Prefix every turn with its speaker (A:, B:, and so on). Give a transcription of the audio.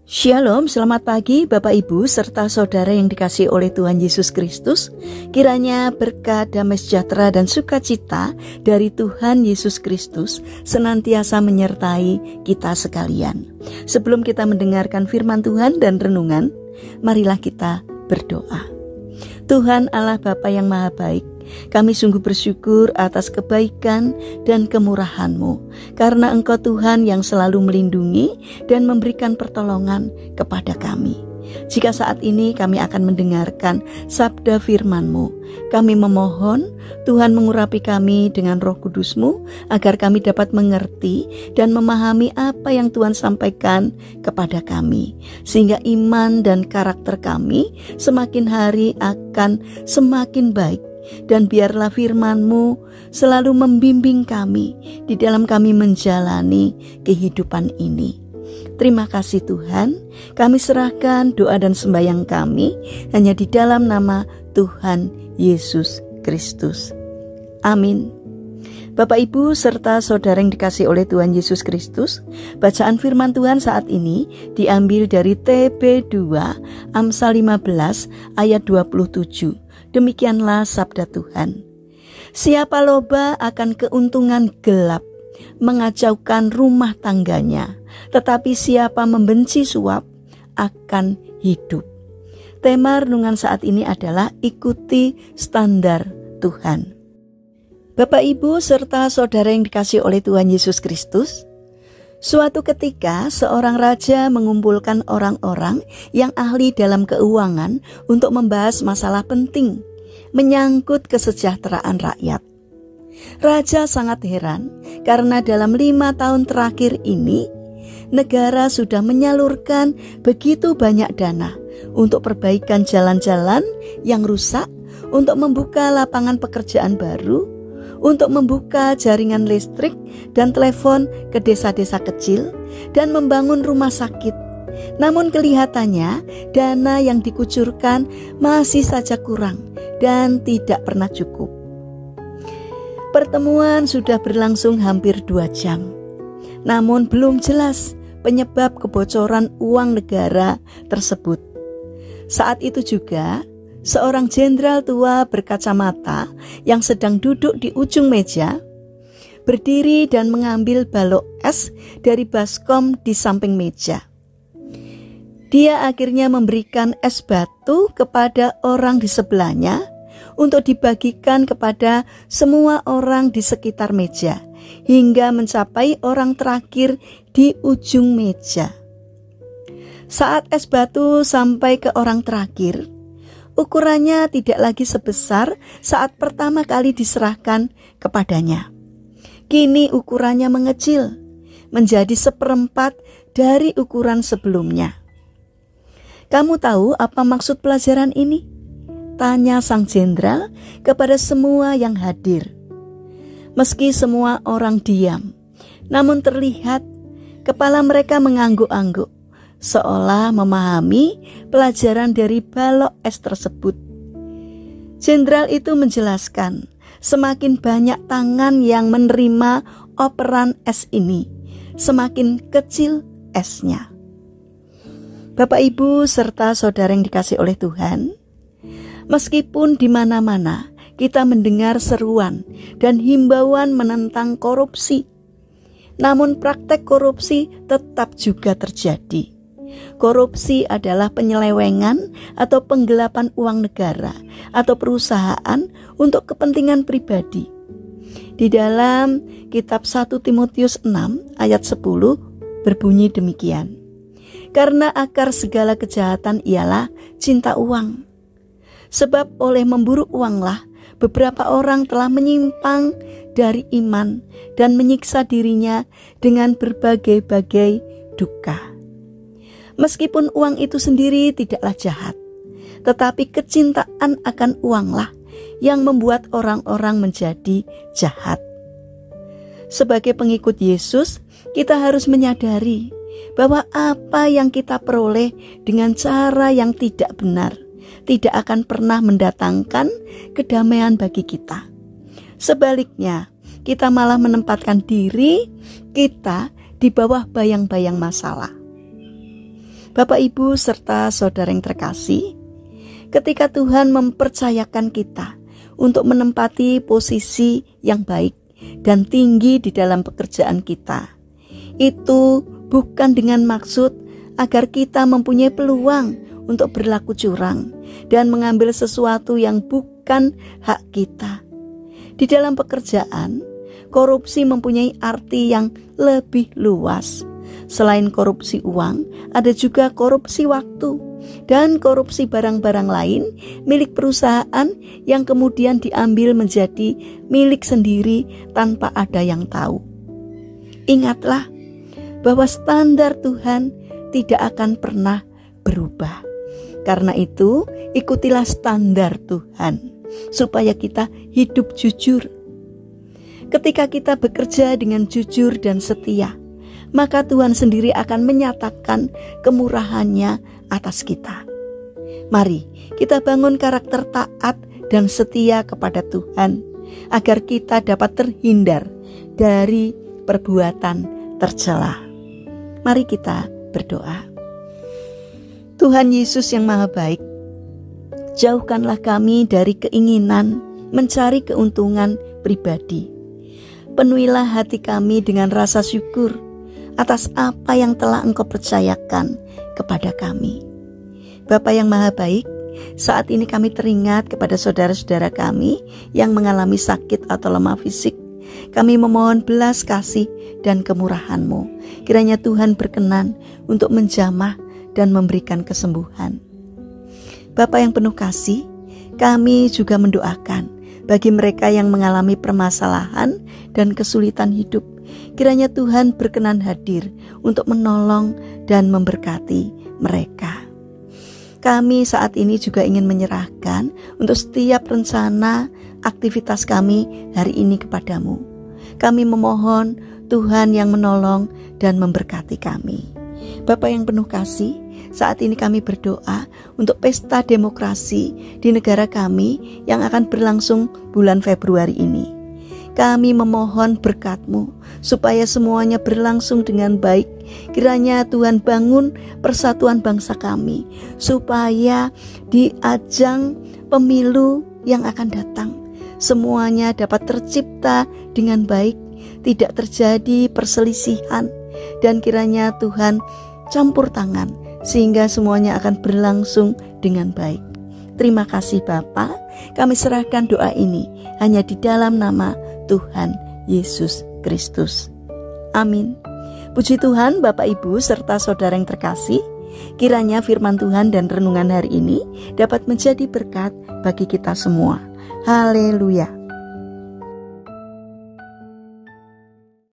A: Shalom, selamat pagi Bapak Ibu serta saudara yang dikasihi oleh Tuhan Yesus Kristus. Kiranya berkat, damai sejahtera dan sukacita dari Tuhan Yesus Kristus senantiasa menyertai kita sekalian. Sebelum kita mendengarkan firman Tuhan dan renungan, marilah kita berdoa. Tuhan Allah Bapa yang Maha Baik, kami sungguh bersyukur atas kebaikan dan kemurahan-Mu, karena Engkau Tuhan yang selalu melindungi dan memberikan pertolongan kepada kami. Jika saat ini kami akan mendengarkan sabda firman-Mu, kami memohon Tuhan mengurapi kami dengan Roh Kudus-Mu, agar kami dapat mengerti dan memahami apa yang Tuhan sampaikan kepada kami, sehingga iman dan karakter kami semakin hari akan semakin baik. Dan biarlah firman-Mu selalu membimbing kami di dalam kami menjalani kehidupan ini. Terima kasih Tuhan, kami serahkan doa dan sembahyang kami hanya di dalam nama Tuhan Yesus Kristus. Amin. Bapak Ibu serta saudara yang dikasihi oleh Tuhan Yesus Kristus, bacaan firman Tuhan saat ini diambil dari TB2 Amsal 15 ayat 27. Demikianlah sabda Tuhan. Siapa loba akan keuntungan gelap, mengacaukan rumah tangganya, tetapi siapa membenci suap akan hidup. Tema renungan saat ini adalah ikuti standar Tuhan. Bapak Ibu serta saudara yang dikasihi oleh Tuhan Yesus Kristus, suatu ketika seorang raja mengumpulkan orang-orang yang ahli dalam keuangan untuk membahas masalah penting menyangkut kesejahteraan rakyat. Raja sangat heran karena dalam 5 tahun terakhir ini negara sudah menyalurkan begitu banyak dana untuk perbaikan jalan-jalan yang rusak, untuk membuka lapangan pekerjaan baru, untuk membuka jaringan listrik dan telepon ke desa-desa kecil, dan membangun rumah sakit. Namun kelihatannya dana yang dikucurkan masih saja kurang dan tidak pernah cukup. Pertemuan sudah berlangsung hampir 2 jam. Namun belum jelas penyebab kebocoran uang negara tersebut. Saat itu juga seorang jenderal tua berkacamata yang sedang duduk di ujung meja berdiri dan mengambil balok es dari baskom di samping meja. Dia akhirnya memberikan es batu kepada orang di sebelahnya untuk dibagikan kepada semua orang di sekitar meja hingga mencapai orang terakhir di ujung meja. Saat es batu sampai ke orang terakhir, ukurannya tidak lagi sebesar saat pertama kali diserahkan kepadanya. Kini ukurannya mengecil, menjadi 1/4 dari ukuran sebelumnya. Kamu tahu apa maksud pelajaran ini? Tanya sang jenderal kepada semua yang hadir. Meski semua orang diam, namun terlihat kepala mereka mengangguk-angguk, seolah memahami pelajaran dari balok es tersebut. Jenderal itu menjelaskan, semakin banyak tangan yang menerima operan es ini, semakin kecil esnya. Bapak Ibu serta saudara yang dikasihi oleh Tuhan, meskipun di mana-mana kita mendengar seruan dan himbauan menentang korupsi, namun praktek korupsi tetap juga terjadi. Korupsi adalah penyelewengan atau penggelapan uang negara atau perusahaan untuk kepentingan pribadi. Di dalam kitab 1 Timotius 6 ayat 10 berbunyi demikian. Karena akar segala kejahatan ialah cinta uang. Sebab oleh memburu uanglah beberapa orang telah menyimpang dari iman dan menyiksa dirinya dengan berbagai-bagai duka. Meskipun uang itu sendiri tidaklah jahat, tetapi kecintaan akan uanglah yang membuat orang-orang menjadi jahat. Sebagai pengikut Yesus, kita harus menyadari bahwa apa yang kita peroleh dengan cara yang tidak benar tidak akan pernah mendatangkan kedamaian bagi kita. Sebaliknya, kita malah menempatkan diri kita di bawah bayang-bayang masalah. Bapak, Ibu, serta saudara yang terkasih, ketika Tuhan mempercayakan kita untuk menempati posisi yang baik dan tinggi di dalam pekerjaan kita, itu bukan dengan maksud agar kita mempunyai peluang untuk berlaku curang dan mengambil sesuatu yang bukan hak kita. Di dalam pekerjaan, korupsi mempunyai arti yang lebih luas. Selain korupsi uang, ada juga korupsi waktu dan korupsi barang-barang lain milik perusahaan yang kemudian diambil menjadi milik sendiri tanpa ada yang tahu. Ingatlah bahwa standar Tuhan tidak akan pernah berubah. Karena itu, ikutilah standar Tuhan supaya kita hidup jujur. Ketika kita bekerja dengan jujur dan setia, maka Tuhan sendiri akan menyatakan kemurahannya atas kita. Mari kita bangun karakter taat dan setia kepada Tuhan, agar kita dapat terhindar dari perbuatan tercela. Mari kita berdoa. Tuhan Yesus yang Maha Baik, jauhkanlah kami dari keinginan mencari keuntungan pribadi. Penuhilah hati kami dengan rasa syukur atas apa yang telah Engkau percayakan kepada kami. Bapa yang Maha Baik, saat ini kami teringat kepada saudara-saudara kami yang mengalami sakit atau lemah fisik. Kami memohon belas kasih dan kemurahan-Mu. Kiranya Tuhan berkenan untuk menjamah dan memberikan kesembuhan. Bapa yang penuh kasih, kami juga mendoakan bagi mereka yang mengalami permasalahan dan kesulitan hidup. Kiranya Tuhan berkenan hadir untuk menolong dan memberkati mereka. Kami saat ini juga ingin menyerahkan untuk setiap rencana aktivitas kami hari ini kepadamu. Kami memohon Tuhan yang menolong dan memberkati kami. Bapa yang penuh kasih, saat ini kami berdoa untuk pesta demokrasi di negara kami yang akan berlangsung bulan Februari ini. Kami memohon berkat-Mu supaya semuanya berlangsung dengan baik. Kiranya Tuhan bangun persatuan bangsa kami, supaya di ajang pemilu yang akan datang, semuanya dapat tercipta dengan baik, tidak terjadi perselisihan, dan kiranya Tuhan campur tangan sehingga semuanya akan berlangsung dengan baik. Terima kasih Bapa, kami serahkan doa ini hanya di dalam nama Tuhan Yesus Kristus. Amin. Puji Tuhan, Bapak, Ibu, serta saudara yang terkasih, kiranya firman Tuhan dan renungan hari ini dapat menjadi berkat bagi kita semua. Haleluya.